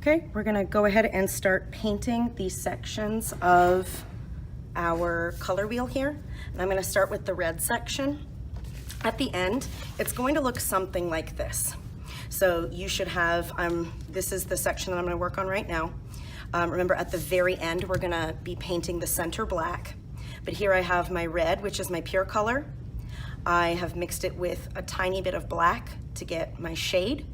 Okay, we're gonna go ahead and start painting these sections of our color wheel here. And I'm gonna start with the red section. At the end, it's going to look something like this. So you should have, this is the section that I'm gonna work on right now. Remember, at the very end, we're gonna be painting the center black. But here I have my red, which is my pure color. I have mixed it with a tiny bit of black to get my shade.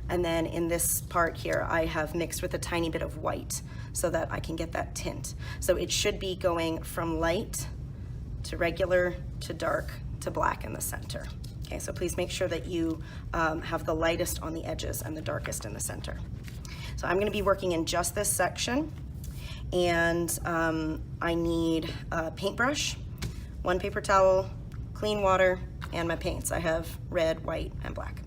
And then in this part here, I have mixed with a tiny bit of white so that I can get that tint. So it should be going from light to regular to dark to black in the center. Okay, so please make sure that you have the lightest on the edges and the darkest in the center. So I'm gonna be working in just this section, and I need a paintbrush, one paper towel, clean water, and my paints. I have red, white, and black.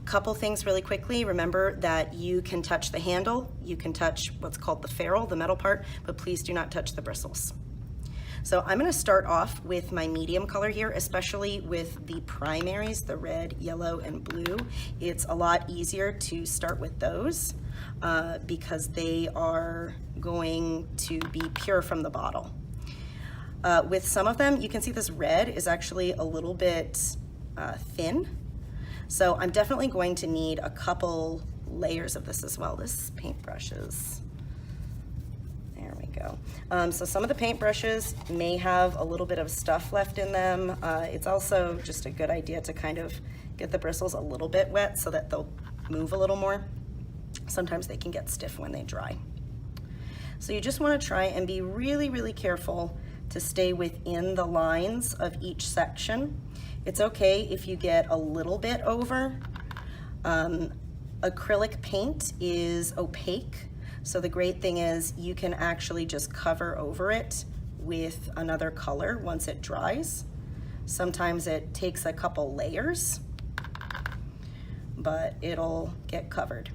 Couple things really quickly. Remember that you can touch the handle, you can touch what's called the ferrule, the metal part, but please do not touch the bristles. So I'm gonna start off with my medium color here, especially with the primaries, the red, yellow, and blue. It's a lot easier to start with those because they are going to be pure from the bottle. With some of them, you can see this red is actually a little bit thin. So I'm definitely going to need a couple layers of this as well. This paintbrush is, there we go. So some of the paintbrushes may have a little bit of stuff left in them. It's also just a good idea to kind of get the bristles a little bit wet so that they'll move a little more. Sometimes they can get stiff when they dry. So you just want to try and be really, really careful to stay within the lines of each section. It's okay if you get a little bit over. Acrylic paint is opaque, so the great thing is you can actually just cover over it with another color once it dries. Sometimes it takes a couple layers, but it'll get covered.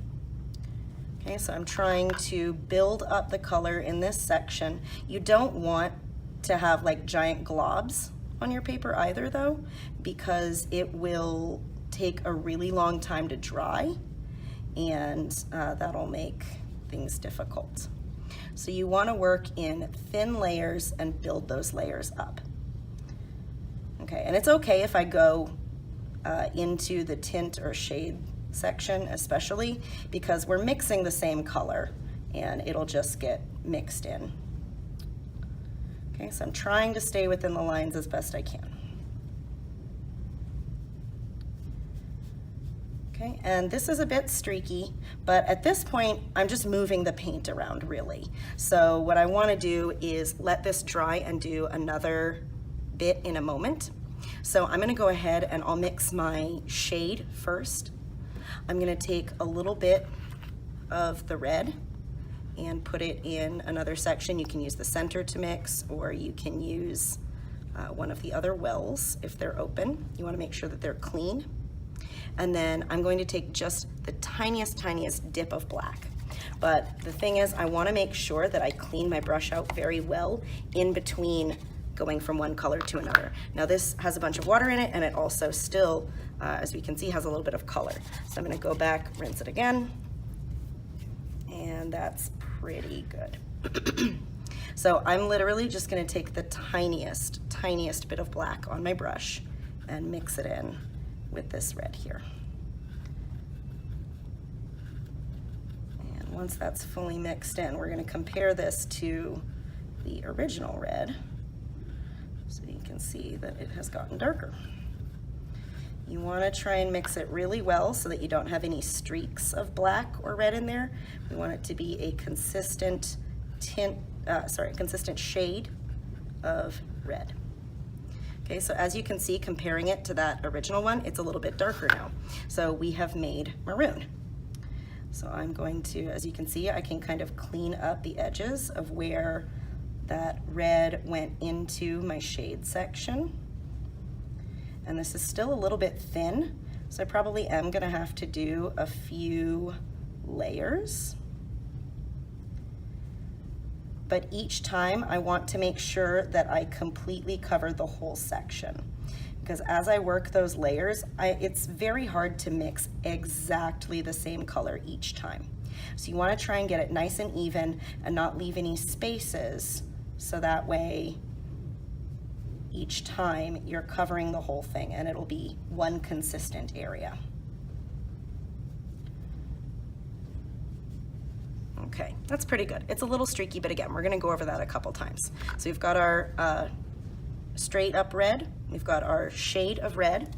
Okay, so I'm trying to build up the color in this section. You don't want to have like giant globs on your paper either though, because it will take a really long time to dry, and that'll make things difficult. So you want to work in thin layers and build those layers up. Okay, and it's okay if I go into the tint or shade section especially, because we're mixing the same color and it'll just get mixed in. Okay, so I'm trying to stay within the lines as best I can. Okay, and this is a bit streaky, but at this point, I'm just moving the paint around really. So what I want to do is let this dry and do another bit in a moment. So I'm going to go ahead and I'll mix my shade first. I'm going to take a little bit of the red and put it in another section. You can use the center to mix, or you can use one of the other wells if they're open. You want to make sure that they're clean. And then I'm going to take just the tiniest dip of black. But the thing is, I want to make sure that I clean my brush out very well in between going from one color to another. Now this has a bunch of water in it, and it also still, as we can see, has a little bit of color. So I'm going to go back, rinse it again, and that's pretty good. So I'm literally just going to take the tiniest bit of black on my brush and mix it in with this red here. And once that's fully mixed in, we're going to compare this to the original red so you can see that it has gotten darker. You want to try and mix it really well so that you don't have any streaks of black or red in there. We want it to be a consistent consistent shade of red. Okay, so as you can see, comparing it to that original one, it's a little bit darker now. So we have made maroon. So I'm going to, as you can see, I can kind of clean up the edges of where that red went into my shade section. And this is still a little bit thin, so I probably am gonna have to do a few layers. But each time I want to make sure that I completely cover the whole section, because as I work those layers, it's very hard to mix exactly the same color each time. So you want to try and get it nice and even and not leave any spaces, so that way each time you're covering the whole thing and it'll be one consistent area. Okay, that's pretty good. It's a little streaky, but again, we're gonna go over that a couple times. So we've got our straight up red, we've got our shade of red,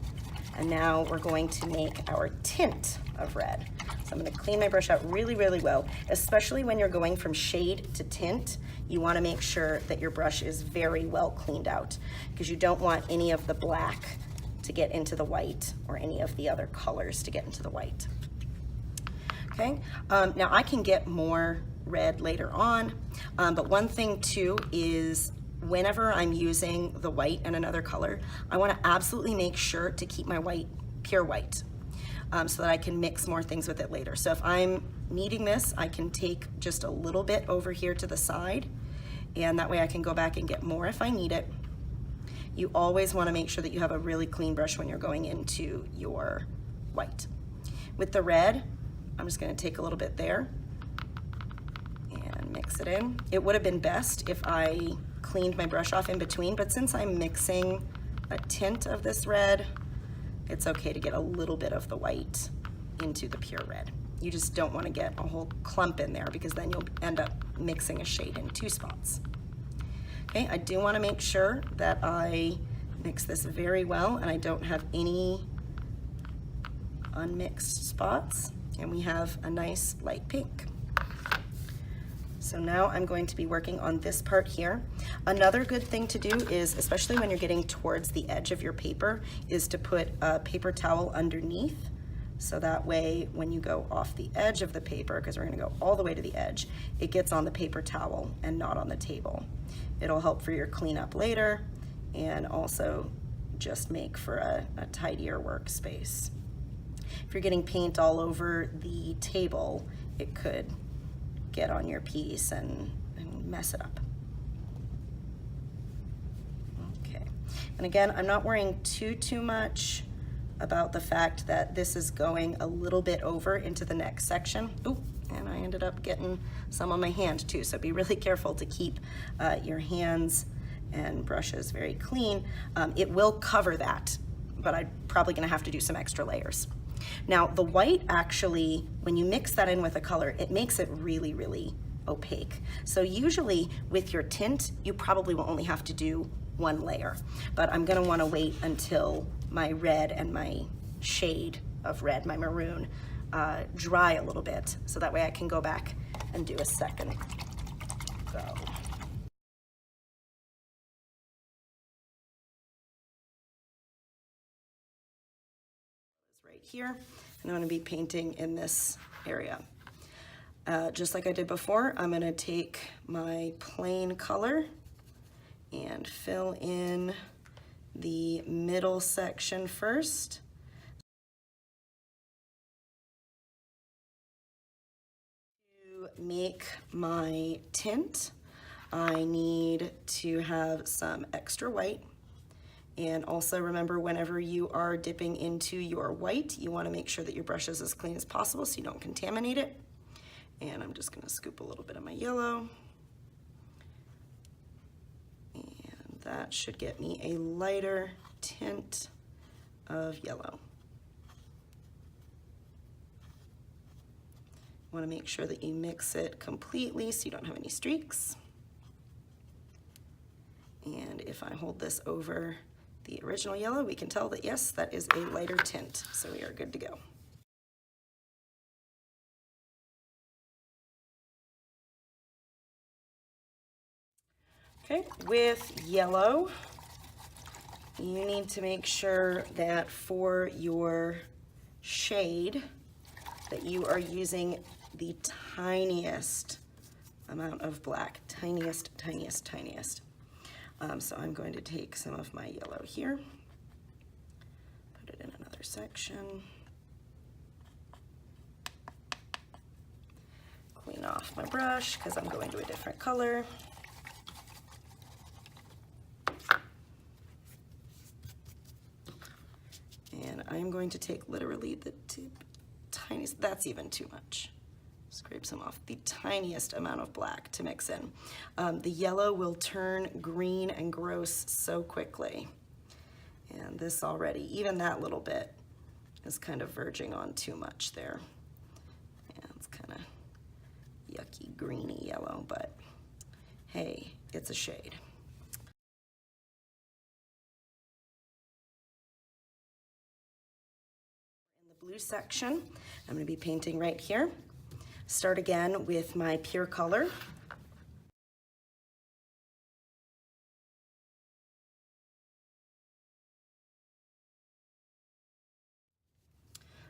and now we're going to make our tint of red. So I'm gonna clean my brush out really, really well, especially when you're going from shade to tint. You wanna make sure that your brush is very well cleaned out, because you don't want any of the black to get into the white or any of the other colors to get into the white. Okay, now I can get more red later on, but one thing too is whenever I'm using the white and another color, I want to absolutely make sure to keep my white pure white, so that I can mix more things with it later. So if I'm needing this, I can take just a little bit over here to the side, and that way I can go back and get more if I need it. You always want to make sure that you have a really clean brush when you're going into your white. With the red, I'm just going to take a little bit there and mix it in. It would have been best if I cleaned my brush off in between, but since I'm mixing a tint of this red, it's okay to get a little bit of the white into the pure red. You just don't want to get a whole clump in there, because then you'll end up mixing a shade in two spots. Okay, I do want to make sure that I mix this very well and I don't have any unmixed spots. And we have a nice light pink. So now I'm going to be working on this part here. Another good thing to do is, especially when you're getting towards the edge of your paper, is to put a paper towel underneath. So that way, when you go off the edge of the paper, because we're gonna go all the way to the edge, it gets on the paper towel and not on the table. It'll help for your cleanup later, and also just make for a tidier workspace. If you're getting paint all over the table, it could get on your piece and mess it up. Okay, and again, I'm not worrying too much about the fact that this is going a little bit over into the next section. Ooh, and I ended up getting some on my hand too, so be really careful to keep your hands and brushes very clean. It will cover that, but I'm probably gonna have to do some extra layers. Now the white, actually, when you mix that in with a color, it makes it really, really opaque. So usually with your tint, you probably will only have to do one layer, but I'm gonna wanna wait until my red and my shade of red, my maroon, dry a little bit, so that way I can go back and do a second go. Right here, and I'm going to be painting in this area. Just like I did before, I'm going to take my plain color and fill in the middle section first. To make my tint, I need to have some extra white. And also remember, whenever you are dipping into your white, you want to make sure that your brush is as clean as possible so you don't contaminate it. And I'm just going to scoop a little bit of my yellow. And that should get me a lighter tint of yellow. You want to make sure that you mix it completely so you don't have any streaks. And if I hold this over the original yellow, we can tell that yes, that is a lighter tint, so we are good to go. Okay, with yellow, you need to make sure that for your shade that you are using the tiniest amount of black, tiniest. So I'm going to take some of my yellow here, put it in another section, clean off my brush because I'm going to a different color. I'm going to take literally the tiniest, that's even too much. Scrape some off, the tiniest amount of black to mix in. The yellow will turn green and gross so quickly. And this already, even that little bit is kind of verging on too much there. Yeah, it's kind of yucky, greeny yellow, but hey, it's a shade. In the blue section, I'm going to be painting right here. Start again with my pure color.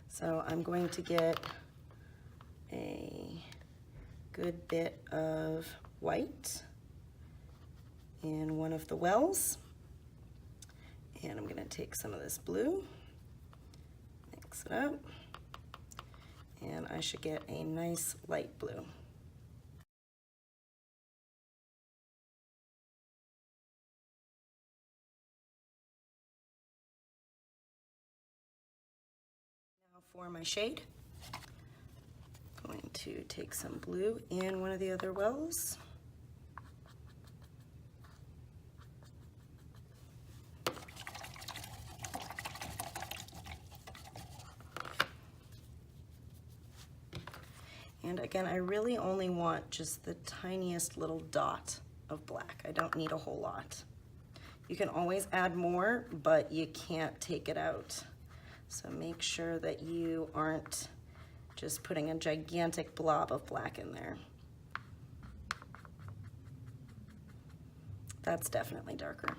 So I'm going to get a good bit of white in one of the wells. And I'm going to take some of this blue, mix it up, and I should get a nice light blue. Now for my shade, I'm going to take some blue in one of the other wells. And again, I really only want just the tiniest little dot of black. I don't need a whole lot. You can always add more, but you can't take it out. So make sure that you aren't just putting a gigantic blob of black in there. That's definitely darker.